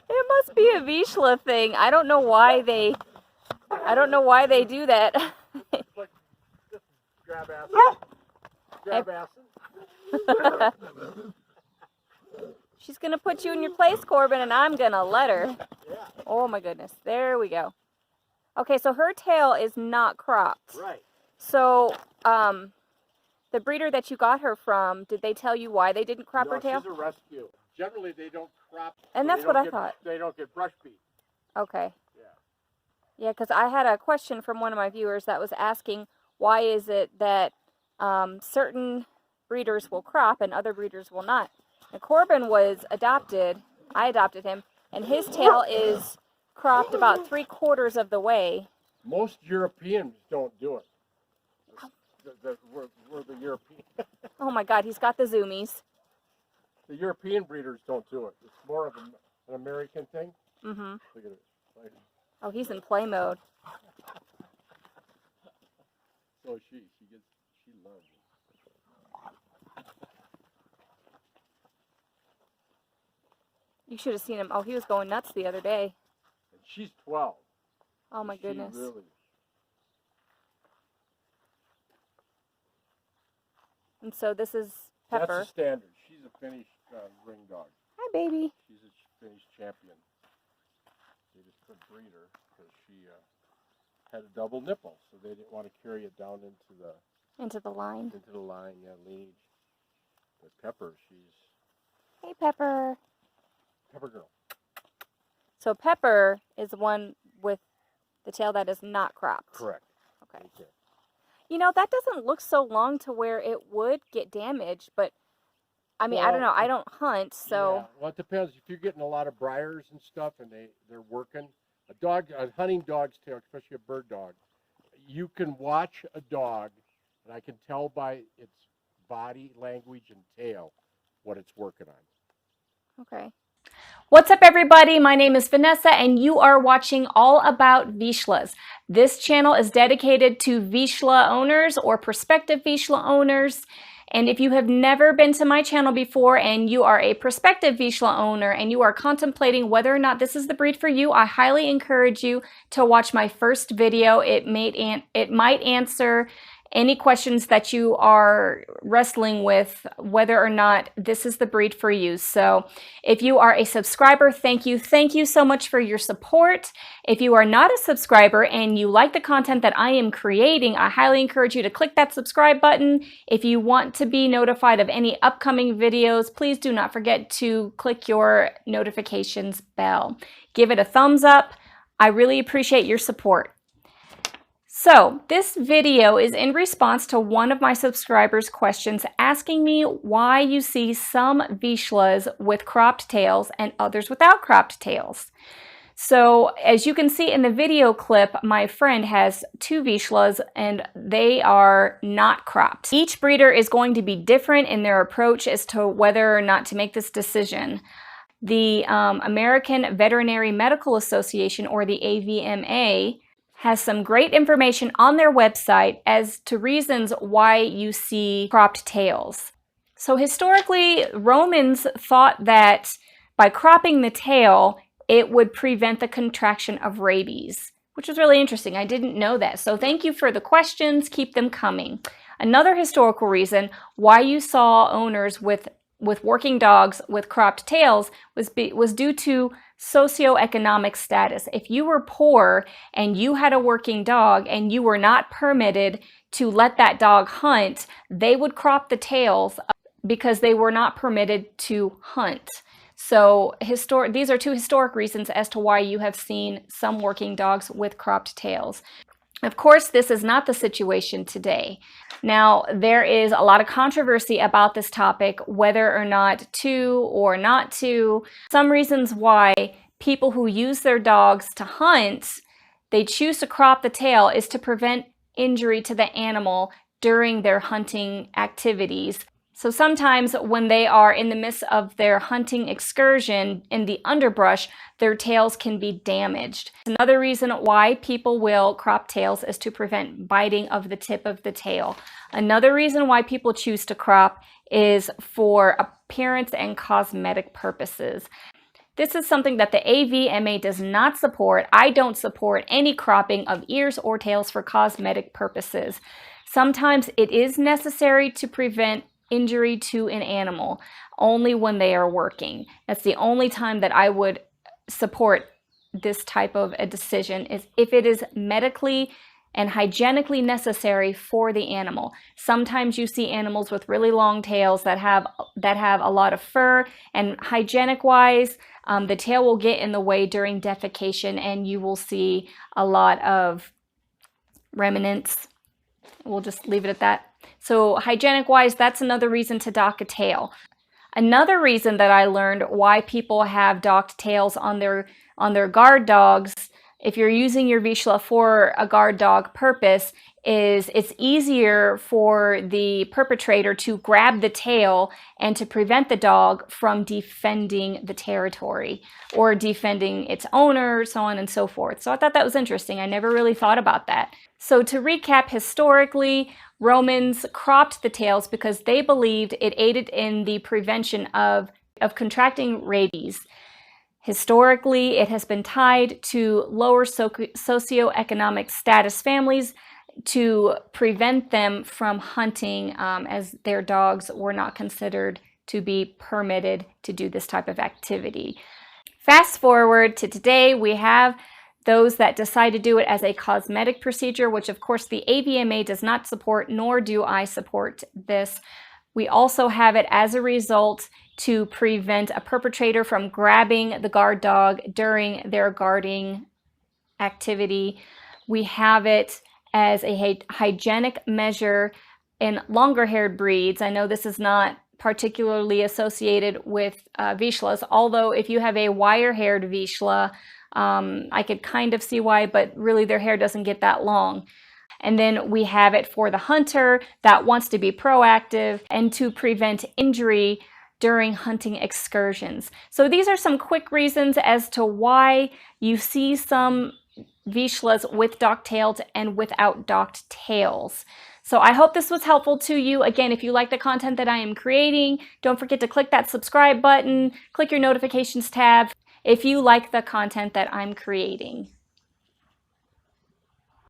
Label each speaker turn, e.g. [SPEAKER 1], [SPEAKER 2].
[SPEAKER 1] It must be a Vizslas thing. I don't know why they do that.
[SPEAKER 2] Like, just grab acid. Grab acid.
[SPEAKER 1] She's gonna put you in your place, Corbin, and I'm gonna let her.
[SPEAKER 2] Yeah.
[SPEAKER 1] Oh my goodness. There we go. Okay, so her tail is not cropped.
[SPEAKER 2] Right.
[SPEAKER 1] So, the breeder that you got her from, did they tell you why they didn't crop her tail?
[SPEAKER 2] She's a rescue. Generally, they don't crop.
[SPEAKER 1] And that's what I thought.
[SPEAKER 2] They don't get brush beat.
[SPEAKER 1] Okay.
[SPEAKER 2] Yeah.
[SPEAKER 1] Yeah, because I had a question from one of my viewers that was asking, why is it that certain breeders will crop and other breeders will not? And Corbin was adopted. I adopted him, and his tail is cropped about 3/4 of the way.
[SPEAKER 2] Most Europeans don't do it. We're the European.
[SPEAKER 1] Oh my God, he's got the zoomies.
[SPEAKER 2] The European breeders don't do it. It's more of an American thing.
[SPEAKER 1] Mm-hmm.
[SPEAKER 2] Look at it. Right.
[SPEAKER 1] Oh, he's in play mode.
[SPEAKER 2] So she loves it.
[SPEAKER 1] You should have seen him. Oh, he was going nuts the other day.
[SPEAKER 2] And she's 12.
[SPEAKER 1] Oh my goodness.
[SPEAKER 2] She really.
[SPEAKER 1] And so this is Pepper.
[SPEAKER 2] That's the standard. She's a Finnish ring dog.
[SPEAKER 1] Hi, baby.
[SPEAKER 2] She's a Finnish champion. They just couldn't breed her because she had a double nipple, so they didn't want to carry it down into the
[SPEAKER 1] line.
[SPEAKER 2] Into the line, yeah, lineage. But Pepper, she's
[SPEAKER 1] Hey, Pepper.
[SPEAKER 2] Pepper girl.
[SPEAKER 1] So Pepper is the one with the tail that is not cropped.
[SPEAKER 2] Correct.
[SPEAKER 1] Okay.
[SPEAKER 2] Okay.
[SPEAKER 1] You know, that doesn't look so long to where it would get damaged, but I mean, I don't know. I don't hunt, so.
[SPEAKER 2] Yeah. Well, it depends. If you're getting a lot of briars and stuff and they're working, a hunting dog's tail, especially a bird dog, you can watch a dog, and I can tell by its body language and tail what it's working on.
[SPEAKER 1] Okay. What's up, everybody? My name is Vanessa, and you are watching All About Vizslas. This channel is dedicated to Vizsla owners or prospective Vizsla owners. And if you have never been to my channel before and you are a prospective Vizsla owner and you are contemplating whether or not this is the breed for you, I highly encourage you to watch my first video. It might answer any questions that you are wrestling with, whether or not this is the breed for you. So if you are a subscriber, thank you. Thank you so much for your support. If you are not a subscriber and you like the content that I am creating, I highly encourage you to click that subscribe button. If you want to be notified of any upcoming videos, please do not forget to click your notifications bell. Give it a thumbs up. I really appreciate your support. So this video is in response to one of my subscribers' questions asking me why you see some Vizslas with cropped tails and others without cropped tails. So as you can see in the video clip, my friend has 2 Vizslas and they are not cropped. Each breeder is going to be different in their approach as to whether or not to make this decision. The American Veterinary Medical Association, or the AVMA, has some great information on their website as to reasons why you see cropped tails. So historically, Romans thought that by cropping the tail, it would prevent the contraction of rabies, which is really interesting. I didn't know that. So thank you for the questions. Keep them coming. Another historical reason why you saw owners with working dogs with cropped tails was due to socioeconomic status. If you were poor and you had a working dog and you were not permitted to let that dog hunt, they would crop the tails because they were not permitted to hunt. So these are 2 historic reasons as to why you have seen some working dogs with cropped tails. Of course, this is not the situation today. Now, there is a lot of controversy about this topic, whether or not to or not to. Some reasons why people who use their dogs to hunt, they choose to crop the tail is to prevent injury to the animal during their hunting activities. So sometimes when they are in the midst of their hunting excursion in the underbrush, their tails can be damaged. Another reason why people will crop tails is to prevent biting of the tip of the tail. Another reason why people choose to crop is for appearance and cosmetic purposes. This is something that the AVMA does not support. I don't support any cropping of ears or tails for cosmetic purposes. Sometimes it is necessary to prevent injury to an animal, only when they are working. That's the only time that I would support this type of a decision, is if it is medically and hygienically necessary for the animal. Sometimes you see animals with really long tails that have a lot of fur, and hygienic wise, the tail will get in the way during defecation and you will see a lot of remnants. We'll just leave it at that. So hygienic wise, that's another reason to dock a tail. Another reason that I learned why people have docked tails on their guard dogs, if you're using your Vizsla for a guard dog purpose, is it's easier for the perpetrator to grab the tail and to prevent the dog from defending the territory or defending its owner, so on and so forth. So I thought that was interesting. I never really thought about that. So to recap, historically, Romans cropped the tails because they believed it aided in the prevention of contracting rabies. Historically, it has been tied to lower socioeconomic status families to prevent them from hunting, as their dogs were not considered to be permitted to do this type of activity. Fast forward to today, we have those that decide to do it as a cosmetic procedure, which of course the AVMA does not support, nor do I support this. We also have it as a result to prevent a perpetrator from grabbing the guard dog during their guarding activity. We have it as a hygienic measure in longer-haired breeds. I know this is not particularly associated with Vizslas, although if you have a wire-haired Vizsla, I could kind of see why, but really their hair doesn't get that long. And then we have it for the hunter that wants to be proactive and to prevent injury during hunting excursions. So these are some quick reasons as to why you see some Vizslas with docked tails and without docked tails. So I hope this was helpful to you. Again, if you like the content that I am creating, don't forget to click that subscribe button, click your notifications tab if you like the content that I'm creating.